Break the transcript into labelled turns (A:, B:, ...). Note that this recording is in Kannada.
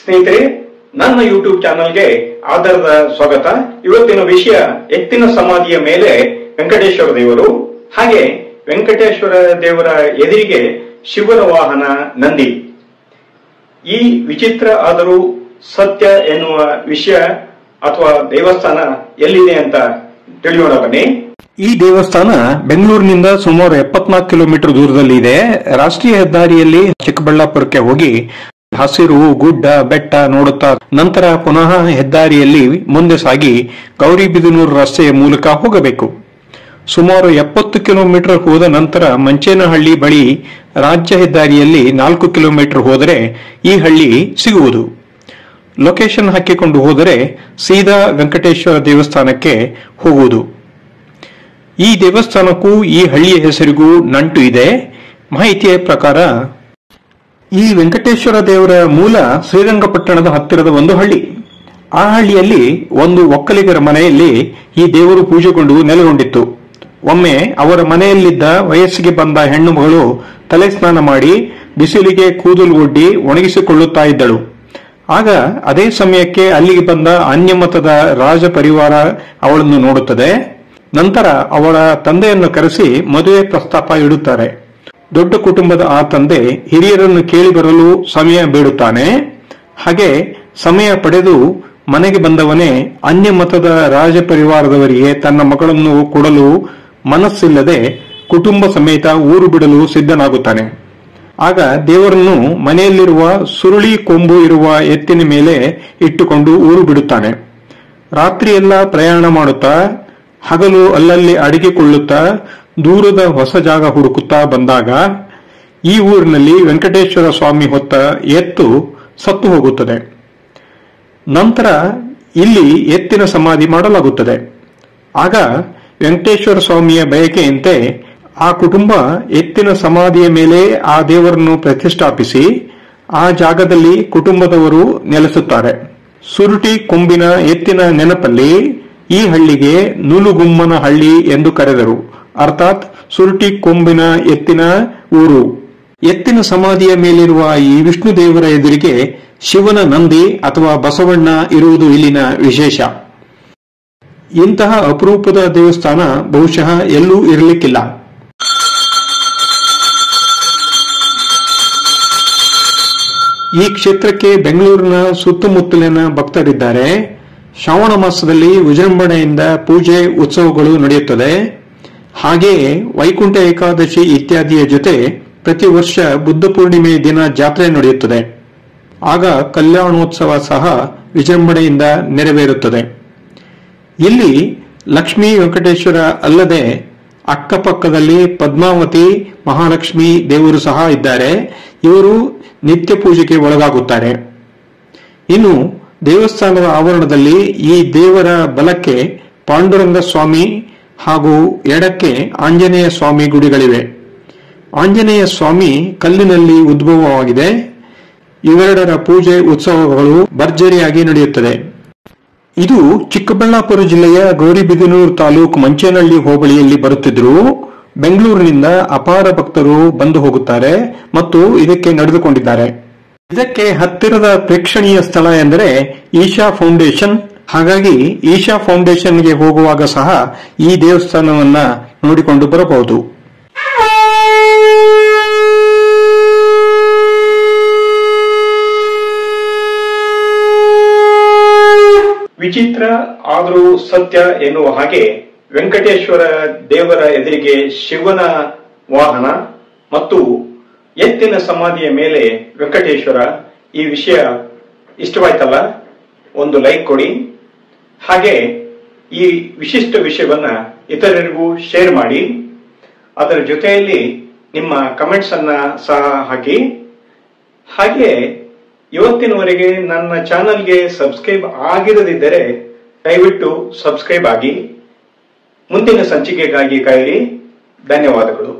A: ಸ್ನೇಹಿತರೆ, ನನ್ನ ಯೂಟ್ಯೂಬ್ ಚಾನಲ್ಗೆ ಆಧಾರದ ಸ್ವಾಗತ. ಇವತ್ತಿನ ವಿಷಯ ಎತ್ತಿನ ಸಮಾಧಿಯ ಮೇಲೆ ವೆಂಕಟೇಶ್ವರ ದೇವರು, ಹಾಗೆ ವೆಂಕಟೇಶ್ವರ ದೇವರ ಎದುರಿಗೆ ಶಿವನ ವಾಹನ ನಂದಿ. ಈ ವಿಚಿತ್ರ ಆದರೂ ಸತ್ಯ ಎನ್ನುವ ವಿಷಯ ಅಥವಾ ದೇವಸ್ಥಾನ ಎಲ್ಲಿದೆ ಅಂತ ತಿಳಿಯೋಣ ಬನ್ನಿ.
B: ಈ ದೇವಸ್ಥಾನ ಬೆಂಗಳೂರಿನಿಂದ ಸುಮಾರು 74 ಕಿಲೋಮೀಟರ್ ದೂರದಲ್ಲಿ ಇದೆ. ರಾಷ್ಟ್ರೀಯ ಹೆದ್ದಾರಿಯಲ್ಲಿ ಚಿಕ್ಕಬಳ್ಳಾಪುರಕ್ಕೆ ಹೋಗಿ ಹಸಿರು ಗುಡ್ಡ ಬೆಟ್ಟ ನೋಡುತ್ತಾ ನಂತರ ಪುನಃ ಹೆದ್ದಾರಿಯಲ್ಲಿ ಮುಂದೆ ಸಾಗಿ ಗೌರಿಬಿದನೂರು ರಸ್ತೆಯ ಮೂಲಕ ಹೋಗಬೇಕು. ಸುಮಾರು 70 ಕಿಲೋಮೀಟರ್ ಹೋದ ನಂತರ ಮಂಚೇನಹಳ್ಳಿ ಬಳಿ ರಾಜ್ಯ ಹೆದ್ದಾರಿಯಲ್ಲಿ 4 ಕಿಲೋಮೀಟರ್ ಹೋದರೆ ಈ ಹಳ್ಳಿ ಸಿಗುವುದು. ಲೊಕೇಶನ್ ಹಾಕಿಕೊಂಡು ಹೋದರೆ ಸೀದಾ ವೆಂಕಟೇಶ್ವರ ದೇವಸ್ಥಾನಕ್ಕೆ ಹೋಗುವುದು. ಈ ದೇವಸ್ಥಾನಕ್ಕೂ ಈ ಹಳ್ಳಿಯ ಹೆಸರಿಗೂ ನಂಟು ಇದೆ. ಮಾಹಿತಿಯ ಪ್ರಕಾರ ಈ ವೆಂಕಟೇಶ್ವರ ದೇವರ ಮೂಲ ಶ್ರೀರಂಗಪಟ್ಟಣದ ಹತ್ತಿರದ ಒಂದು ಹಳ್ಳಿ. ಆ ಹಳ್ಳಿಯಲ್ಲಿ ಒಂದು ಒಕ್ಕಲಿಗರ ಮನೆಯಲ್ಲಿ ಈ ದೇವರು ಪೂಜೆಗೊಂಡು ನೆಲೆಗೊಂಡಿತ್ತು. ಒಮ್ಮೆ ಅವರ ಮನೆಯಲ್ಲಿದ್ದ ವಯಸ್ಸಿಗೆ ಬಂದ ಹೆಣ್ಣು ಮಗಳು ತಲೆ ಸ್ನಾನ ಮಾಡಿ ಬಿಸಿಲಿಗೆ ಕೂದಲು ಒಡ್ಡಿ ಒಣಗಿಸಿಕೊಳ್ಳುತ್ತಾ ಇದ್ದಳು. ಆಗ ಅದೇ ಸಮಯಕ್ಕೆ ಅಲ್ಲಿಗೆ ಬಂದ ಅನ್ಯಮತದ ರಾಜ ಪರಿವಾರ ಅವಳನ್ನು ನೋಡುತ್ತದೆ. ನಂತರ ಅವಳ ತಂದೆಯನ್ನು ಕರೆಸಿ ಮದುವೆ ಪ್ರಸ್ತಾಪ ಇಡುತ್ತಾರೆ. ದೊಡ್ಡ ಕುಟುಂಬದ ಆ ತಂದೆ ಹಿರಿಯರನ್ನು ಕೇಳಿ ಬರಲು ಸಮಯ ಬೇಡುತ್ತಾನೆ. ಹಾಗೆ ಸಮಯ ಪಡೆದು ಮನೆಗೆ ಬಂದವನೇ ಅನ್ಯ ಮತದ ರಾಜ ಪರಿವಾರದವರಿಗೆ ತನ್ನ ಮಗಳನ್ನು ಕೊಡಲು ಮನಸ್ಸಿಲ್ಲದೆ ಕುಟುಂಬ ಸಮೇತ ಊರು ಬಿಡಲು ಸಿದ್ಧನಾಗುತ್ತಾನೆ. ಆಗ ದೇವರನ್ನು ಮನೆಯಲ್ಲಿರುವ ಸುರುಳಿ ಕೊಂಬು ಇರುವ ಎತ್ತಿನ ಮೇಲೆ ಇಟ್ಟುಕೊಂಡು ಊರು ಬಿಡುತ್ತಾನೆ. ರಾತ್ರಿಯೆಲ್ಲ ಪ್ರಯಾಣ ಮಾಡುತ್ತಾ ಹಗಲು ಅಲ್ಲಲ್ಲಿ ಅಡಗಿಕೊಳ್ಳುತ್ತಾ ದೂರದ ಹೊಸ ಜಾಗ ಹುಡುಕುತ್ತಾ ಬಂದಾಗ ಈ ಊರಿನಲ್ಲಿ ವೆಂಕಟೇಶ್ವರ ಸ್ವಾಮಿ ಹೊತ್ತ ಎತ್ತು ಸತ್ತು ಹೋಗುತ್ತದೆ. ನಂತರ ಇಲ್ಲಿ ಎತ್ತಿನ ಸಮಾಧಿ ಮಾಡಲಾಗುತ್ತದೆ. ಆಗ ವೆಂಕಟೇಶ್ವರ ಸ್ವಾಮಿಯ ಬಯಕೆಯಂತೆ ಆ ಕುಟುಂಬ ಎತ್ತಿನ ಸಮಾಧಿಯ ಮೇಲೆ ಆ ದೇವರನ್ನು ಪ್ರತಿಷ್ಠಾಪಿಸಿ ಆ ಜಾಗದಲ್ಲಿ ಕುಟುಂಬದವರು ನೆಲೆಸುತ್ತಾರೆ. ಸುರುಟಿ ಕೊಂಬಿನ ಎತ್ತಿನ ನೆನಪಲ್ಲಿ ಈ ಹಳ್ಳಿಗೆ ನೂಲುಗುಮ್ಮನ ಹಳ್ಳಿ ಎಂದು ಕರೆದರು. ಅರ್ಥಾತ್ ಸುರುಟಿ ಕೊಂಬಿನ ಎತ್ತಿನ ಊರು. ಎತ್ತಿನ ಸಮಾಧಿಯ ಮೇಲಿರುವ ಈ ವಿಷ್ಣು ದೇವರ ಎದುರಿಗೆ ಶಿವನ ನಂದಿ ಅಥವಾ ಬಸವಣ್ಣ ಇರುವುದು ಇಲ್ಲಿನ ವಿಶೇಷ. ಇಂತಹ ಅಪರೂಪದ ದೇವಸ್ಥಾನ ಬಹುಶಃ ಎಲ್ಲೂ ಇರಲಿಕ್ಕಿಲ್ಲ. ಈ ಕ್ಷೇತ್ರಕ್ಕೆ ಬೆಂಗಳೂರಿನ ಸುತ್ತಮುತ್ತಲಿನ ಭಕ್ತರಿದ್ದಾರೆ. ಶ್ರಾವಣ ಮಾಸದಲ್ಲಿ ವಿಜೃಂಭಣೆಯಿಂದ ಪೂಜೆ ಉತ್ಸವಗಳು ನಡೆಯುತ್ತದೆ. ಹಾಗೆಯೇ ವೈಕುಂಠ ಏಕಾದಶಿ ಇತ್ಯಾದಿಯ ಜೊತೆ ಪ್ರತಿ ವರ್ಷ ಬುದ್ಧ ಪೂರ್ಣಿಮೆ ದಿನ ಜಾತ್ರೆ ನಡೆಯುತ್ತದೆ. ಆಗ ಕಲ್ಯಾಣೋತ್ಸವ ಸಹ ವಿಜೃಂಭಣೆಯಿಂದ ನೆರವೇರುತ್ತದೆ. ಇಲ್ಲಿ ಲಕ್ಷ್ಮೀ ವೆಂಕಟೇಶ್ವರ ಅಲ್ಲದೆ ಅಕ್ಕಪಕ್ಕದಲ್ಲಿ ಪದ್ಮಾವತಿ ಮಹಾಲಕ್ಷ್ಮಿ ದೇವರು ಸಹ ಇದ್ದಾರೆ. ಇವರು ನಿತ್ಯ ಪೂಜೆಗೆ ಒಳಗಾಗುತ್ತಾರೆ. ಇನ್ನು ದೇವಸ್ಥಾನದ ಆವರಣದಲ್ಲಿ ಈ ದೇವರ ಬಲಕ್ಕೆ ಪಾಂಡುರಂಗ ಸ್ವಾಮಿ ಹಾಗೂ ಎಡಕ್ಕೆ ಆಂಜನೇಯ ಸ್ವಾಮಿ ಗುಡಿಗಳಿವೆ. ಆಂಜನೇಯ ಸ್ವಾಮಿ ಕಲ್ಲಿನಲ್ಲಿ ಉದ್ಭವವಾಗಿದೆ. ಇವೆರಡರ ಪೂಜೆ ಉತ್ಸವಗಳು ಭರ್ಜರಿಯಾಗಿ ನಡೆಯುತ್ತದೆ. ಇದು ಚಿಕ್ಕಬಳ್ಳಾಪುರ ಜಿಲ್ಲೆಯ ಗೌರಿಬಿದನೂರು ತಾಲೂಕು ಮಂಚೇನಹಳ್ಳಿ ಹೋಬಳಿಯಲ್ಲಿ ಬರುತ್ತಿದ್ದರೂ ಬೆಂಗಳೂರಿನಿಂದ ಅಪಾರ ಭಕ್ತರು ಬಂದು ಹೋಗುತ್ತಾರೆ ಮತ್ತು ಇದಕ್ಕೆ ನಡೆದುಕೊಂಡಿದ್ದಾರೆ. ಇದಕ್ಕೆ ಹತ್ತಿರದ ಪ್ರೇಕ್ಷಣೀಯ ಸ್ಥಳ ಎಂದರೆ ಈಶಾ ಫೌಂಡೇಶನ್. ಹಾಗಾಗಿ ಈಶಾ ಫೌಂಡೇಶನ್ಗೆ ಹೋಗುವಾಗ ಸಹ ಈ ದೇವಸ್ಥಾನವನ್ನ ನೋಡಿಕೊಂಡು ಬರಬಹುದು.
A: ವಿಚಿತ್ರ ಆದರೂ ಸತ್ಯ ಎನ್ನುವ ಹಾಗೆ ವೆಂಕಟೇಶ್ವರ ದೇವರ ಎದುರಿಗೆ ಶಿವನ ವಾಹನ ಮತ್ತು ಎತ್ತಿನ ಸಮಾಧಿಯ ಮೇಲೆ ವೆಂಕಟೇಶ್ವರ. ಈ ವಿಷಯ ಇಷ್ಟವಾಯ್ತಲ್ಲ, ಒಂದು ಲೈಕ್ ಕೊಡಿ. ಹಾಗೆ ಈ ವಿಶಿಷ್ಟ ವಿಷಯವನ್ನ ಇತರರಿಗೂ ಶೇರ್ ಮಾಡಿ. ಅದರ ಜೊತೆಯಲ್ಲಿ ನಿಮ್ಮ ಕಮೆಂಟ್ಸ್ ಅನ್ನ ಸಹ ಹಾಕಿ. ಹಾಗೆ ಇವತ್ತಿನವರೆಗೆ ನನ್ನ ಚಾನಲ್ಗೆ ಸಬ್ಸ್ಕ್ರೈಬ್ ಆಗಿರದಿದ್ದರೆ ದಯವಿಟ್ಟು ಸಬ್ಸ್ಕ್ರೈಬ್ ಆಗಿ. ಮುಂದಿನ ಸಂಚಿಕೆಗಾಗಿ ಕಾಯಿರಿ. ಧನ್ಯವಾದಗಳು.